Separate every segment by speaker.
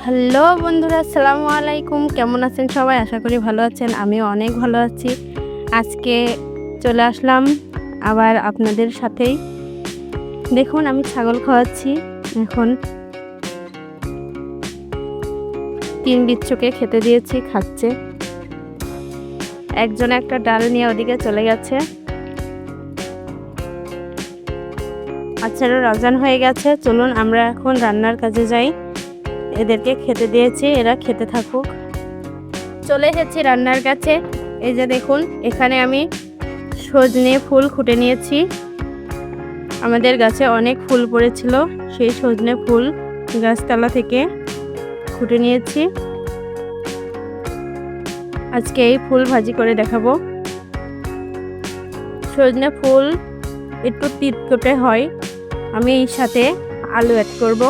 Speaker 1: Hello বন্ধুরা, আসসালামু আলাইকুম। কেমন আছেন সবাই? আশা করি ভালো আছেন। আমিও অনেক ভালো আছি। আজকে চলে আসলাম আবার আপনাদের সাথেই। দেখুন, আমি ছাগল খাওয়াচ্ছি। এখন 3 বিচ্ছুকে খেতে দিয়েছি, খাচ্ছে। একজন একটা ডাল নিয়ে ওদিকে চলে গেছে। আচ্ছার আজান হয়ে গেছে, চলুন আমরা এখন রান্নার কাজে যাই। এদেরকে খেতে দিয়েছি, এরা খেতে থাকুক। চলে এসেছি রান্নার কাছে। এই যে দেখুন, এখানে আমি সজনে ফুল খুঁটে নিয়েছি। আমাদের গাছে অনেক ফুল পড়েছিল, সেই সজনে ফুল গাছতলা থেকে খুঁটে নিয়েছি। আজকে এই ফুল ভাজি করে দেখাবো। সজনে ফুল একটু তিতকুটে হয়। আমি এর সাথে আলু অ্যাড করব।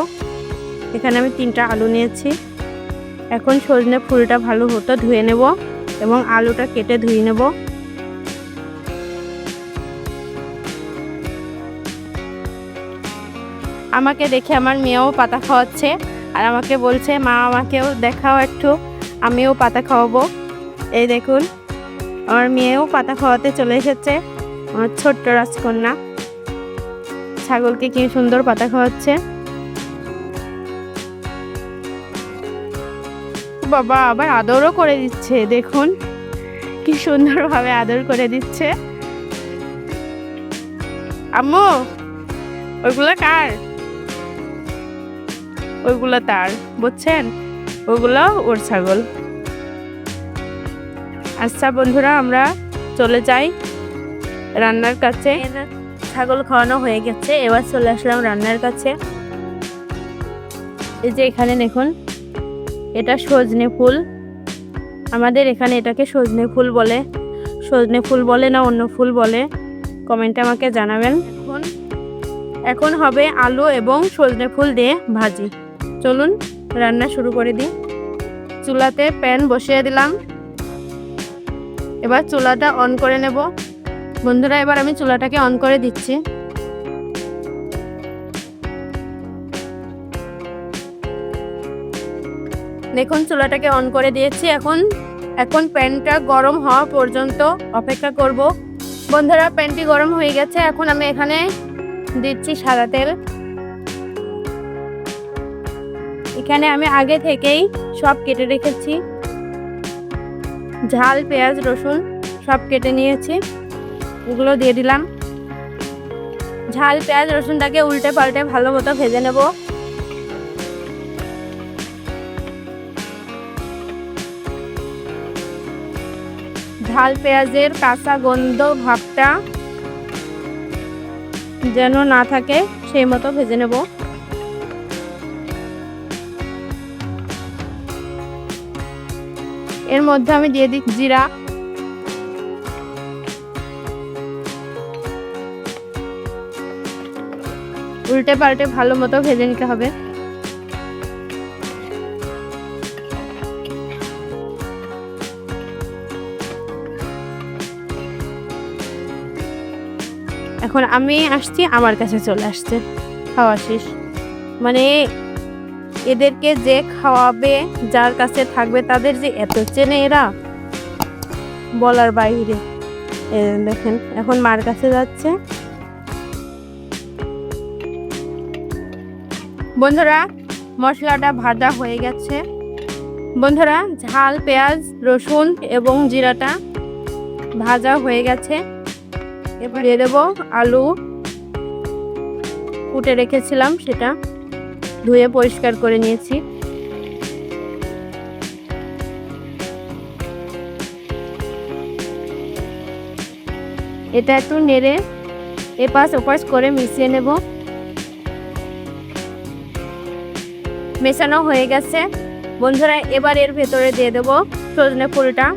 Speaker 1: এখানে আমি 3টা আলু নিয়েছি। এখন সজনে ফুলটা ভালো মতো ধুয়ে নেব এবং আলুটা কেটে ধুয়ে নেব। আমাকে দেখে আমার মেয়েও পাতা খাওয়াচ্ছে, আর আমাকে বলছে, মা আমাকেও দেখাও একটু, আমিও পাতা খাওয়াবো। এই দেখুন, আমার মেয়েও পাতা খাওয়াতে চলে এসেছে। আমার ছোট্ট রাজকন্যা ছাগলকে কি সুন্দর পাতা খাওয়াচ্ছে। বাবা আবার আদরও করে দিচ্ছে, দেখুন কি সুন্দরভাবে আদর করে দিচ্ছে। আম্মু, ওইগুলো কার? ওইগুলো তার, বুঝছেন? ওগুলো ওর ছাগল। আচ্ছা বন্ধুরা, আমরা চলে যাই রান্নার কাছে। ছাগল খাওয়ানো হয়ে গেছে, এবার চলে আসলাম রান্নার কাছে। এই যে এখানে দেখুন, এটা সজনে ফুল। আমাদের এখানে এটাকে সজনে ফুল বলে। সজনে ফুল বলে না অন্য ফুল বলে, কমেন্টে আমাকে জানাবেন। এখন হবে আলু এবং সজনে ফুল দিয়ে ভাজি। চলুন রান্না শুরু করে দিই। চুলাতে প্যান বসিয়ে দিলাম। এবার চুলাটা অন করে নেব। বন্ধুরা, এবার আমি চুলাটাকে অন করে দিচ্ছি। দেখুন, চুলাটাকে অন করে দিয়েছি। এখন প্যানটা গরম হওয়া পর্যন্ত অপেক্ষা করব। বন্ধুরা, প্যানটি গরম হয়ে গেছে। এখন আমি এখানে দিচ্ছি সাদা তেল। এখানে আমি আগে থেকেই সব কেটে রেখেছি। ঝাল, পেঁয়াজ, রসুন সব কেটে নিয়েছি, ওগুলো দিয়ে দিলাম। ঝাল, পেঁয়াজ, রসুনটাকে উল্টে পাল্টে ভালো মতো ভেজে নেব। ঝাল পেঁয়াজের কাঁচা গন্ধ ভাবটা যেন না থাকে, সেই মতো ভেজে নেব। এর মধ্যে আমি দিয়ে দিই জিরা, উল্টে পাল্টে ভালো মতো ভেজে নিতে হবে। এখন আমি আসছি, আমার কাছে চলে আসছে খাওয়া শেষ। মানে এদেরকে যে খাওয়াবে, যার কাছে থাকবে, তাদের যে এত চেনে এরা, বলার বাইরে। দেখেন, এখন মার কাছে যাচ্ছে। বন্ধুরা, মশলাটা ভাজা হয়ে গেছে। বন্ধুরা, ঝাল, পেঁয়াজ, রসুন এবং জিরাটা ভাজা হয়ে গেছে। এবার দিয়ে দেবো আলু কুটে রেখেছিলাম, সেটা ধুয়ে পরিষ্কার করে নিয়েছি। এটা একটু নেড়ে এপাশ ওপাশ করে মিশিয়ে নেব। মেশানো হয়ে গেছে। বন্ধুরা, এবার এর ভেতরে দিয়ে দেব সজনে ফুলটা।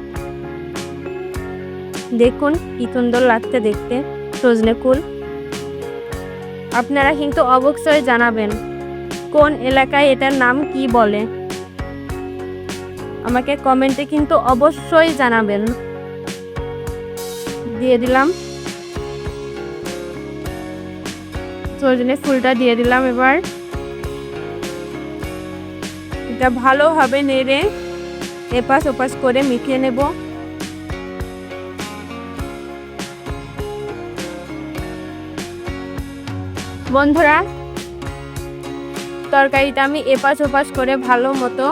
Speaker 1: দেখুন কি সুন্দর লাগছে দেখতে সজনে ফুল। আপনারা কিন্তু অবশ্যই জানাবেন কোন এলাকায় এটার নাম কি বলে, আমাকে কমেন্টে কিন্তু অবশ্যই জানাবেন। দিয়ে দিলাম সজনে ফুলটা, দিয়ে দিলাম। এবার এটা ভালোভাবে নেড়ে এপাশ ওপাশ করে মিশিয়ে নেব। বন্ধুরা, তরকারিটা আমি এপাশ ওপাশ করে ভালো মতো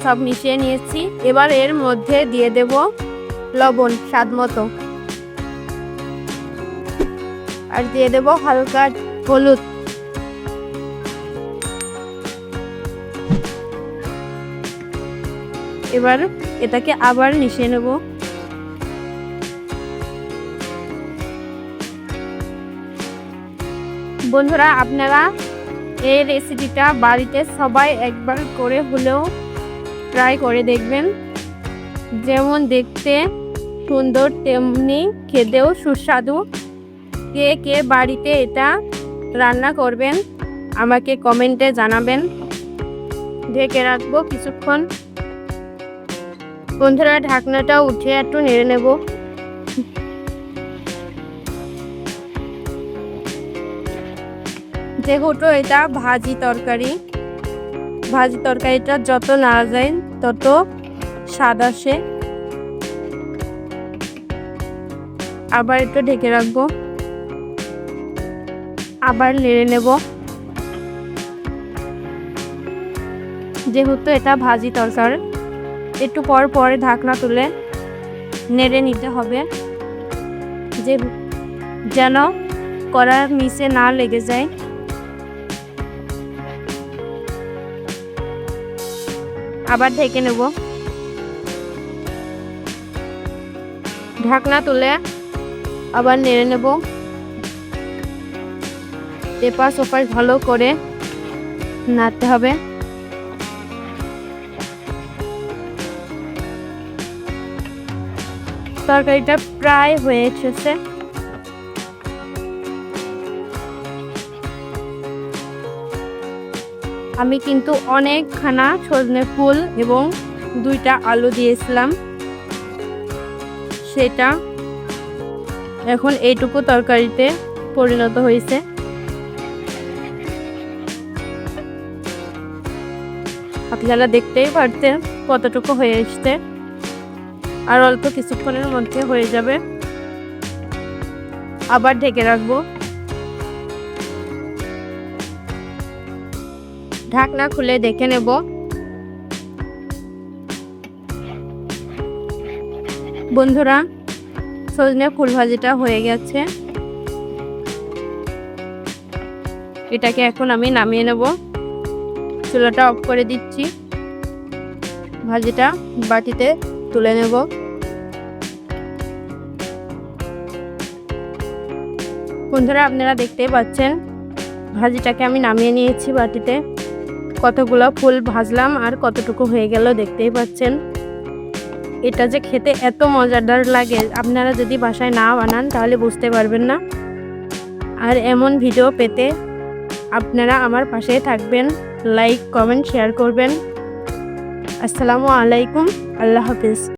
Speaker 1: সব মিশিয়ে নিয়েছি। এবার এর মধ্যে দিয়ে দেব লবণ স্বাদ মতো, আর দিয়ে দেব হালকা হলুদ। এবার এটাকে আবার মিশিয়ে নেব। বন্ধুরা, আপনারা এই রেসিপিটা বাড়িতে সবাই একবার করে হলেও ট্রাই করে দেখবেন। যেমন দেখতে সুন্দর তেমনি খেতেও সুস্বাদু। কে কে বাড়িতে এটা রান্না করবেন আমাকে কমেন্টে জানাবেন। ঢেকে রাখবো কিছুক্ষণ। বন্ধুরা, ঢাকনাটা উঠে একটু নেড়ে নেব। যেহেতু এটা ভাজি তরকারিটা যত নাড়া যায় তত স্বাদ আসে। আবার একটু ঢেকে রাখবো, আবার নেড়ে নেব। যেহেতু এটা ভাজি তরকারি, একটু পর পর ঢাকনা তুলে নেড়ে নিতে হবে যেন কড়ার নিচে না লেগে যায়। আবার ঢেকে নেব। ঢাকনা তুলে আবার নেড়ে নেব। এপাশ ওপাশ ভালো করে নাড়তে হবে। তরকারিটা প্রায় হয়ে এসেছে। আমি কিন্তু অনেকখানা সজনে ফুল এবং 2টা আলু দিয়েছিলাম, সেটা এখন এইটুকু তরকারিতে পরিণত হয়েছে। আপনারা দেখতেই পারতেন কতটুকু হয়ে এসছে। আর অল্প কিছুক্ষণের মধ্যে হয়ে যাবে। আবার ঢেকে রাখবো। ঢাকনা খুলে দেখে নেব। বন্ধুরা, সজনে ফুল ভাজিটা হয়ে গেছে। এটাকে এখন আমি নামিয়ে নেব। চুলাটা অফ করে দিচ্ছি। ভাজিটা বাটিতে তুলে নেব। বন্ধুরা, আপনারা দেখতেই পাচ্ছেন ভাজিটাকে আমি নামিয়ে নিয়েছি বাটিতে। কতগুলো ফুল ভাজলাম আর কতটুকু হয়ে গেল দেখতেই পাচ্ছেন। এটা যে খেতে এত মজাদার লাগে, আপনারা যদি বাসায় না বানান তাহলে বুঝতে পারবেন না। আর এমন ভিডিও পেতে আপনারা আমার পাশে থাকবেন, লাইক কমেন্ট শেয়ার করবেন। আসসালামু আলাইকুম, আল্লাহ হাফিজ।